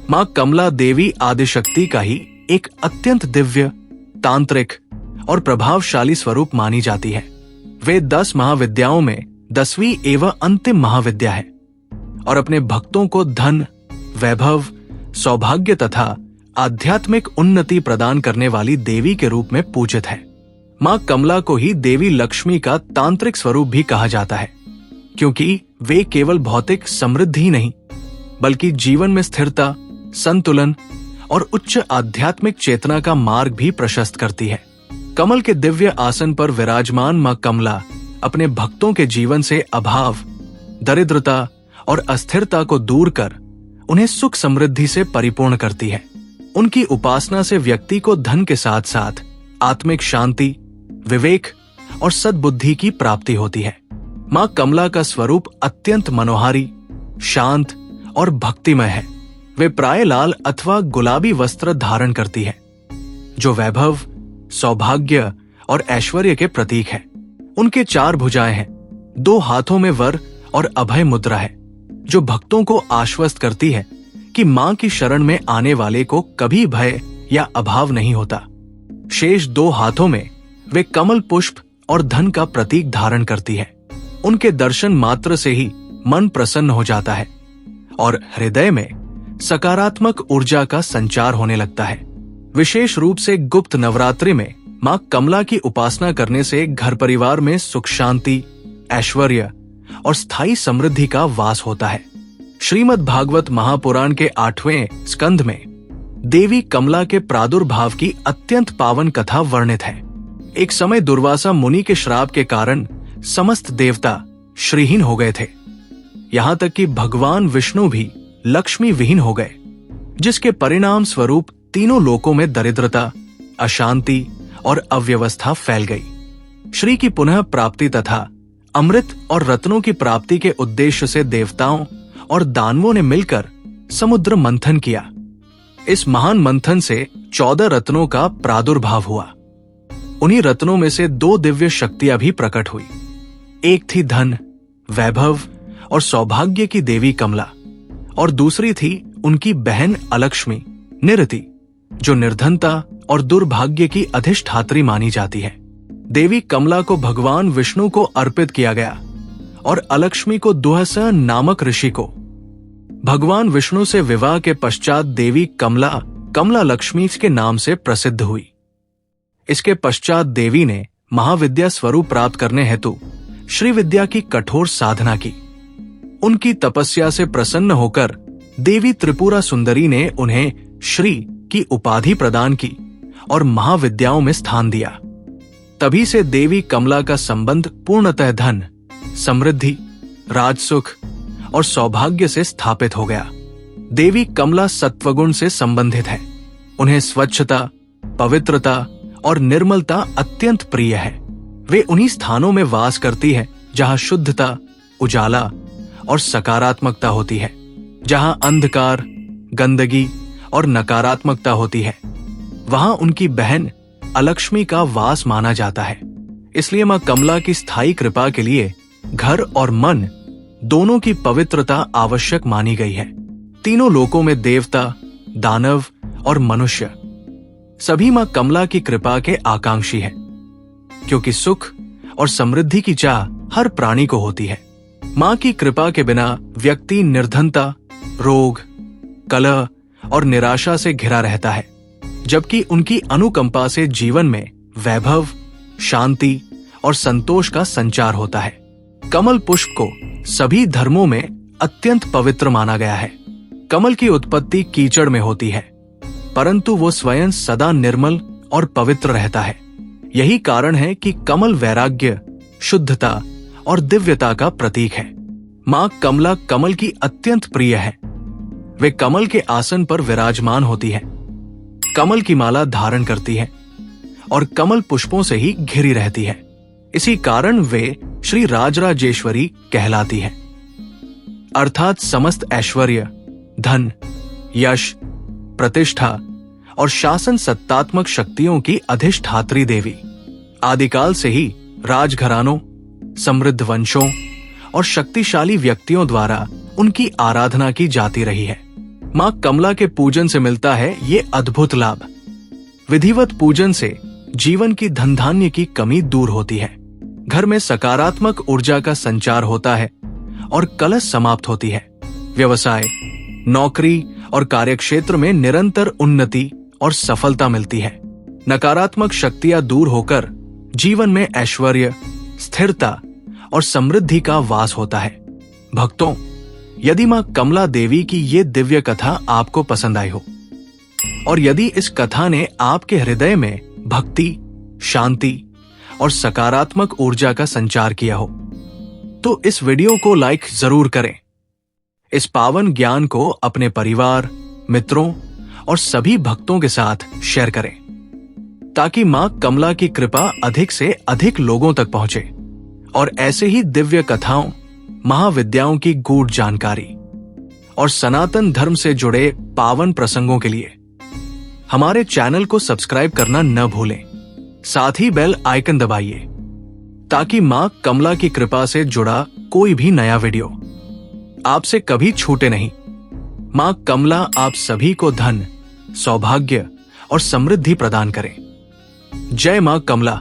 मां कमला देवी आदिशक्ति का ही एक अत्यंत दिव्य, तांत्रिक और प्रभावशाली स्वरूप मानी जाती है। वे 10 महाविद्याओं में 10वीं एवं अंतिम महाविद्या है और अपने भक्तों को धन, वैभव, सौभाग्य तथा आध्यात्मिक उन्नति प्रदान करने वाली देवी के रूप में पूजित है। मां कमला को ही देवी लक्ष्मी का तांत्रिक स्वरूप भी कहा जाता है, क्योंकि वे केवल भौतिक समृद्धि ही नहीं बल्कि जीवन में स्थिरता, संतुलन और उच्च आध्यात्मिक चेतना का मार्ग भी प्रशस्त करती है। कमल के दिव्य आसन पर विराजमान मां कमला अपने भक्तों के जीवन से अभाव, दरिद्रता और अस्थिरता को दूर कर उन्हें सुख समृद्धि से परिपूर्ण करती है। उनकी उपासना से व्यक्ति को धन के साथ साथ आत्मिक शांति, विवेक और सद्बुद्धि की प्राप्ति होती है। मां कमला का स्वरूप अत्यंत मनोहारी, शांत और भक्तिमय है। वे प्राय लाल अथवा गुलाबी वस्त्र धारण करती है, जो वैभव, सौभाग्य और ऐश्वर्य के प्रतीक है। उनके 4 भुजाएं हैं, 2 हाथों में वर और अभय मुद्रा है, जो भक्तों को आश्वस्त करती है कि मां की शरण में आने वाले को कभी भय या अभाव नहीं होता। शेष 2 हाथों में वे कमल पुष्प और धन का प्रतीक धारण करती है। उनके दर्शन मात्र से ही मन प्रसन्न हो जाता है और हृदय में सकारात्मक ऊर्जा का संचार होने लगता है। विशेष रूप से गुप्त नवरात्रि में मां कमला की उपासना करने से घर परिवार में सुख शांति, ऐश्वर्य और स्थायी समृद्धि का वास होता है। श्रीमद् भागवत महापुराण के 8वें स्कंध में देवी कमला के प्रादुर्भाव की अत्यंत पावन कथा वर्णित है। एक समय दुर्वासा मुनि के श्राप के कारण समस्त देवता श्रीहीन हो गए थे। यहां तक कि भगवान विष्णु भी लक्ष्मी विहीन हो गए, जिसके परिणाम स्वरूप तीनों लोकों में दरिद्रता, अशांति और अव्यवस्था फैल गई। श्री की पुनः प्राप्ति तथा अमृत और रत्नों की प्राप्ति के उद्देश्य से देवताओं और दानवों ने मिलकर समुद्र मंथन किया। इस महान मंथन से 14 रत्नों का प्रादुर्भाव हुआ। उन्हीं रत्नों में से 2 दिव्य शक्तियां भी प्रकट हुई। एक थी धन, वैभव और सौभाग्य की देवी कमला और दूसरी थी उनकी बहन अलक्ष्मी निरति, जो निर्धनता और दुर्भाग्य की अधिष्ठात्री मानी जाती है। देवी कमला को भगवान विष्णु को अर्पित किया गया और अलक्ष्मी को दुहसा नामक ऋषि को। भगवान विष्णु से विवाह के पश्चात देवी कमला कमला लक्ष्मी के नाम से प्रसिद्ध हुई। इसके पश्चात देवी ने महाविद्या स्वरूप प्राप्त करने हेतु श्री विद्या की कठोर साधना की। उनकी तपस्या से प्रसन्न होकर देवी त्रिपुरा सुंदरी ने उन्हें श्री की उपाधि प्रदान की और महाविद्याओं में स्थान दिया। तभी से देवी कमला का संबंध पूर्णतः धन, समृद्धि, राजसुख और सौभाग्य से स्थापित हो गया। देवी कमला सत्वगुण से संबंधित है। उन्हें स्वच्छता, पवित्रता और निर्मलता अत्यंत प्रिय है। वे उन्हीं स्थानों में वास करती है जहां शुद्धता, उजाला और सकारात्मकता होती है। जहां अंधकार, गंदगी और नकारात्मकता होती है, वहां उनकी बहन अलक्ष्मी का वास माना जाता है। इसलिए मां कमला की स्थायी कृपा के लिए घर और मन दोनों की पवित्रता आवश्यक मानी गई है। तीनों लोकों में देवता, दानव और मनुष्य सभी मां कमला की कृपा के आकांक्षी हैं, क्योंकि सुख और समृद्धि की चाह हर प्राणी को होती है। मां की कृपा के बिना व्यक्ति निर्धनता, रोग, कलह और निराशा से घिरा रहता है, जबकि उनकी अनुकंपा से जीवन में वैभव, शांति और संतोष का संचार होता है। कमल पुष्प को सभी धर्मों में अत्यंत पवित्र माना गया है। कमल की उत्पत्ति कीचड़ में होती है, परंतु वो स्वयं सदा निर्मल और पवित्र रहता है। यही कारण है कि कमल वैराग्य, शुद्धता और दिव्यता का प्रतीक है। मां कमला कमल की अत्यंत प्रिय है। वे कमल के आसन पर विराजमान होती है, कमल की माला धारण करती है और कमल पुष्पों से ही घिरी रहती है। इसी कारण वे श्री राजराजेश्वरी कहलाती है, अर्थात समस्त ऐश्वर्य, धन, यश, प्रतिष्ठा और शासन सत्तात्मक शक्तियों की अधिष्ठात्री देवी। आदिकाल से ही राजघरानों, समृद्ध वंशों और शक्तिशाली व्यक्तियों द्वारा उनकी आराधना की जाती रही है। मां कमला के पूजन से मिलता है ये अद्भुत लाभ। विधिवत पूजन से जीवन की धन धान्य की कमी दूर होती है, घर में सकारात्मक ऊर्जा का संचार होता है और कलश समाप्त होती है। व्यवसाय, नौकरी और कार्यक्षेत्र में निरंतर उन्नति और सफलता मिलती है। नकारात्मक शक्तियां दूर होकर जीवन में ऐश्वर्य, स्थिरता और समृद्धि का वास होता है। भक्तों, यदि मां कमला देवी की ये दिव्य कथा आपको पसंद आई हो और यदि इस कथा ने आपके हृदय में भक्ति, शांति और सकारात्मक ऊर्जा का संचार किया हो, तो इस वीडियो को लाइक जरूर करें। इस पावन ज्ञान को अपने परिवार, मित्रों और सभी भक्तों के साथ शेयर करें ताकि मां कमला की कृपा अधिक से अधिक लोगों तक पहुंचे और ऐसे ही दिव्य कथाओं, महाविद्याओं की गूढ़ जानकारी और सनातन धर्म से जुड़े पावन प्रसंगों के लिए हमारे चैनल को सब्सक्राइब करना न भूलें। साथ ही बेल आइकन दबाइए ताकि मां कमला की कृपा से जुड़ा कोई भी नया वीडियो आपसे कभी छूटे नहीं। मां कमला आप सभी को धन, सौभाग्य और समृद्धि प्रदान करें। जय मां कमला।